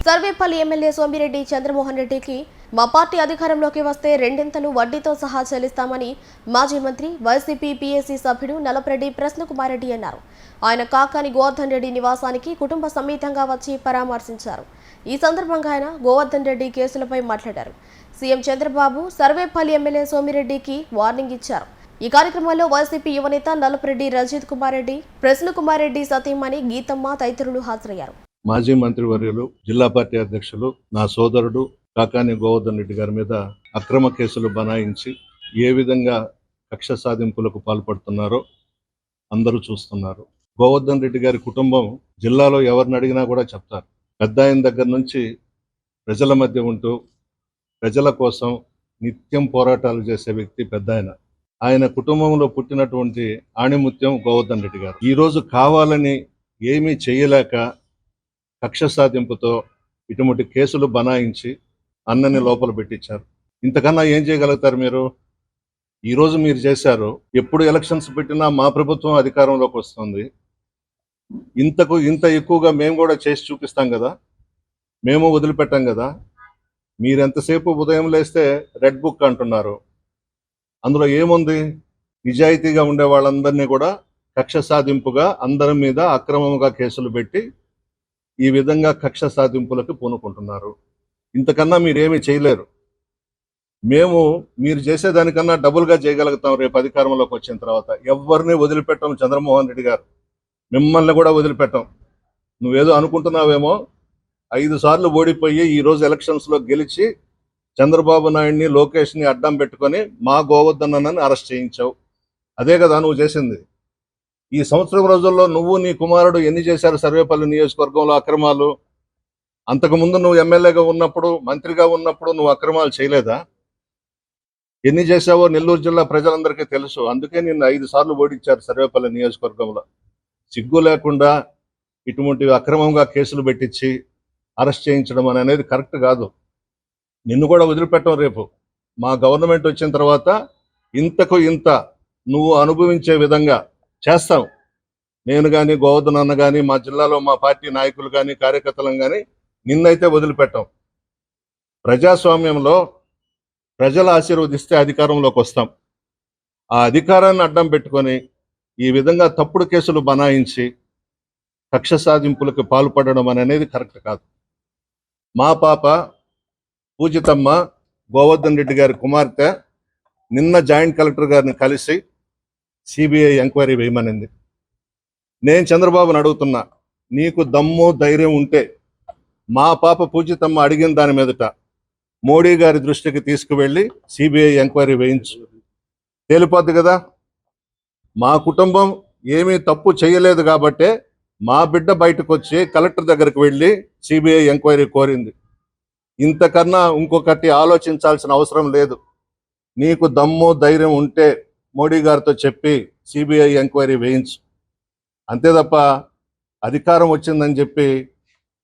Sarvepalli MLA Somireddy Chandramohan రెడ్డికి మా party అధికారంలోకి వస్తే రెండింతలు వడ్డీతో సహా చెల్లిస్తామని మాజీ మంత్రి వైసీపీ పీఏసీ సభ్యుడు నలపరెడ్డి ప్రసన్నకుమార్ రెడ్డి అన్నారు. ఆయన కాకాని గోవర్ధన్ రెడ్డి నివాసానికి కుటుంబ సమేతంగా వచ్చి పరామర్శించారు. ఈ సందర్భంగా ఆయన గోవర్ధన్ రెడ్డి కేసులపై మాట్లాడారు. సీఎం చంద్రబాబు సర్వేపల్లి ఎమ్మెల్యే సోమిరెడ్డికి వార్నింగ్ ఇచ్చారు. ఈ కార్యక్రమంలో వైసీపీ యువనేత నలపరెడ్డి రజిత్ కుమార్ రెడ్డి, ప్రసన్నకుమార్ రెడ్డి సతీమణి గీతమ్మ తదితరులు హాజరయ్యారు. మాజీ మంత్రివర్యులు, జిల్లా పార్టీ అధ్యక్షులు, నా సోదరుడు కాకాని గోవర్ధన్ రెడ్డి గారి మీద అక్రమ కేసులు బనాయించి ఏ విధంగా కక్ష సాధింపులకు పాల్పడుతున్నారో అందరూ చూస్తున్నారు. గోవర్ధన్ రెడ్డి గారి కుటుంబం జిల్లాలో ఎవరిని అడిగినా కూడా చెప్తారు. పెద్ద ఆయన దగ్గర నుంచి ప్రజల మధ్య ఉంటూ ప్రజల కోసం నిత్యం పోరాటాలు చేసే వ్యక్తి పెద్ద ఆయన. ఆయన కుటుంబంలో పుట్టినటువంటి ఆణిముత్యం గోవర్ధన్ రెడ్డి గారు. ఈరోజు కావాలని ఏమీ చేయలేక కక్ష సాధింపుతో ఇటువంటి కేసులు బనాయించి అన్నని లోపల పెట్టించారు. ఇంతకన్నా ఏం చేయగలుగుతారు మీరు? ఈరోజు మీరు చేశారు. ఎప్పుడు ఎలక్షన్స్ పెట్టినా మా ప్రభుత్వం అధికారంలోకి వస్తుంది, ఇంత ఎక్కువగా మేము కూడా చేసి చూపిస్తాం కదా, మేము వదిలిపెట్టాం కదా. మీరెంతసేపు ఉదయం లేస్తే రెడ్ బుక్ అంటున్నారు. అందులో ఏముంది? నిజాయితీగా ఉండే వాళ్ళందరినీ కూడా కక్ష సాధింపుగా అందరి మీద అక్రమంగా కేసులు పెట్టి ఈ విధంగా కక్ష సాధింపులకు పూనుకుంటున్నారు. ఇంతకన్నా మీరేమీ చేయలేరు. మేము మీరు చేసేదానికన్నా డబుల్గా చేయగలుగుతాం. రేపు అధికారంలోకి వచ్చిన తర్వాత ఎవరిని వదిలిపెట్టాం. చంద్రమోహన్ రెడ్డి గారు మిమ్మల్ని కూడా వదిలిపెట్టాం. నువ్వేదో అనుకుంటున్నావేమో. 5 సార్లు ఓడిపోయి ఈరోజు ఎలక్షన్స్లో గెలిచి చంద్రబాబు నాయుడిని, లోకేష్ని అడ్డం పెట్టుకొని మా గోవర్ధన్ అన్నని అరెస్ట్ చేయించావు. అదే కదా నువ్వు చేసింది. ఈ సంవత్సరం రోజుల్లో నువ్వు నీ కుమారుడు ఎన్ని చేశారు సర్వేపల్లి నియోజకవర్గంలో అక్రమాలు? అంతకుముందు నువ్వు ఎమ్మెల్యేగా ఉన్నప్పుడు, మంత్రిగా ఉన్నప్పుడు నువ్వు అక్రమాలు చేయలేదా? ఎన్ని చేశావో నెల్లూరు జిల్లా ప్రజలందరికీ తెలుసు. అందుకే నిన్ను 5 సార్లు ఓడించారు సర్వేపల్లి నియోజకవర్గంలో. సిగ్గు లేకుండా ఇటువంటి అక్రమంగా కేసులు పెట్టించి అరెస్ట్ చేయించడం అనేది కరెక్ట్ కాదు. నిన్ను కూడా వదిలిపెట్టం. రేపు మా గవర్నమెంట్ వచ్చిన తర్వాత ఇంతకు ఇంత నువ్వు అనుభవించే విధంగా చేస్తాం. నేను కానీ, గోవర్ధన్ అన్న కానీ, మా జిల్లాలో మా పార్టీ నాయకులు కానీ, కార్యకర్తలను కానీ నిన్నైతే వదిలిపెట్టాం. ప్రజాస్వామ్యంలో ప్రజలు ఆశీర్వదిస్తే అధికారంలోకి వస్తాం. ఆ అధికారాన్ని అడ్డం పెట్టుకొని ఈ విధంగా తప్పుడు కేసులు బనాయించి కక్ష సాధింపులకు పాల్పడడం అనేది కరెక్ట్ కాదు. మా పాప పూజితమ్మ గోవర్ధన్ రెడ్డి గారి కుమార్తె నిన్న జాయింట్ కలెక్టర్ గారిని కలిసి సిబిఐ ఎంక్వైరీ వేయమనింది. నేను చంద్రబాబుని అడుగుతున్నా, నీకు దమ్ము ధైర్యం ఉంటే మా పాప పూజితమ్మ అడిగిన దాని మీదట మోడీ గారి దృష్టికి తీసుకువెళ్ళి సిబిఐ ఎంక్వైరీ వేయించు. తేలిపోద్ది కదా. మా కుటుంబం ఏమీ తప్పు చేయలేదు కాబట్టే మా బిడ్డ బయటకు వచ్చి కలెక్టర్ దగ్గరికి వెళ్ళి సిబిఐ ఎంక్వైరీ కోరింది. ఇంతకన్నా ఇంకొకటి ఆలోచించాల్సిన అవసరం లేదు. నీకు దమ్ము ధైర్యం ఉంటే మోడీ గారితో చెప్పి సిబిఐ ఎంక్వైరీ వేయించు. అంతే తప్ప అధికారం వచ్చిందని చెప్పి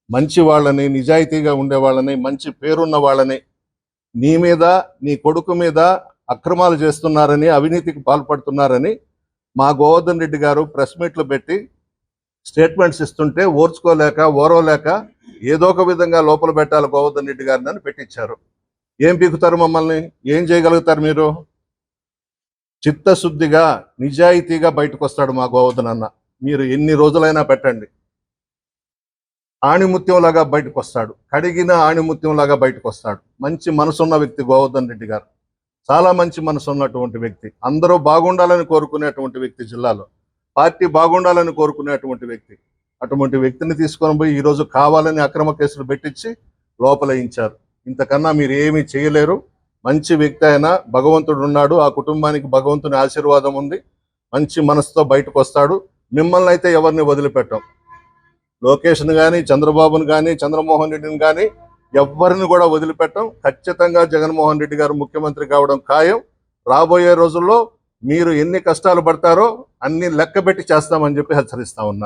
మంచి వాళ్ళని, నిజాయితీగా ఉండే వాళ్ళని, మంచి పేరున్న వాళ్ళని నీ మీద, నీ కొడుకు మీద అక్రమాలు చేస్తున్నారని, అవినీతికి పాల్పడుతున్నారని మా గోవర్ధన్ రెడ్డి గారు ప్రెస్ మీట్లు పెట్టి స్టేట్మెంట్స్ ఇస్తుంటే ఓర్వలేక ఏదో ఒక విధంగా లోపల పెట్టాలి గోవర్ధన్ రెడ్డి గారిని అని పెట్టించారు. ఏం పీకుతారు మమ్మల్ని? ఏం చేయగలుగుతారు మీరు? చిత్తశుద్ధిగా, నిజాయితీగా బయటకు వస్తాడు మా గోవర్ధన్ అన్న. మీరు ఎన్ని రోజులైనా పెట్టండి, ఆణిముత్యంలాగా బయటకు వస్తాడు. కడిగిన ఆణిముత్యంలాగా బయటకు వస్తాడు. మంచి మనసున్న వ్యక్తి గోవర్ధన్ రెడ్డి గారు. చాలా మంచి మనసు ఉన్నటువంటి వ్యక్తి. అందరూ బాగుండాలని కోరుకునేటువంటి వ్యక్తి. జిల్లాలో పార్టీ బాగుండాలని కోరుకునేటువంటి వ్యక్తి. అటువంటి వ్యక్తిని తీసుకొని పోయి ఈరోజు కావాలని అక్రమ కేసులు పెట్టించి లోపలేయించారు. ఇంతకన్నా మీరు ఏమీ చేయలేరు. మంచి వ్యక్తి అయినా భగవంతుడు ఉన్నాడు. ఆ కుటుంబానికి భగవంతుని ఆశీర్వాదం ఉంది. మంచి మనసుతో బయటకు వస్తాడు. మిమ్మల్ని అయితే ఎవరిని వదిలిపెట్టాం. లోకేష్ని కానీ, చంద్రబాబుని కానీ, చంద్రమోహన్ రెడ్డిని కానీ ఎవరిని కూడా వదిలిపెట్టాం. ఖచ్చితంగా జగన్మోహన్ రెడ్డి గారు ముఖ్యమంత్రి కావడం ఖాయం. రాబోయే రోజుల్లో మీరు ఎన్ని కష్టాలు పడతారో అన్ని లెక్కబెట్టి చేస్తామని చెప్పి హెచ్చరిస్తా ఉన్నాను.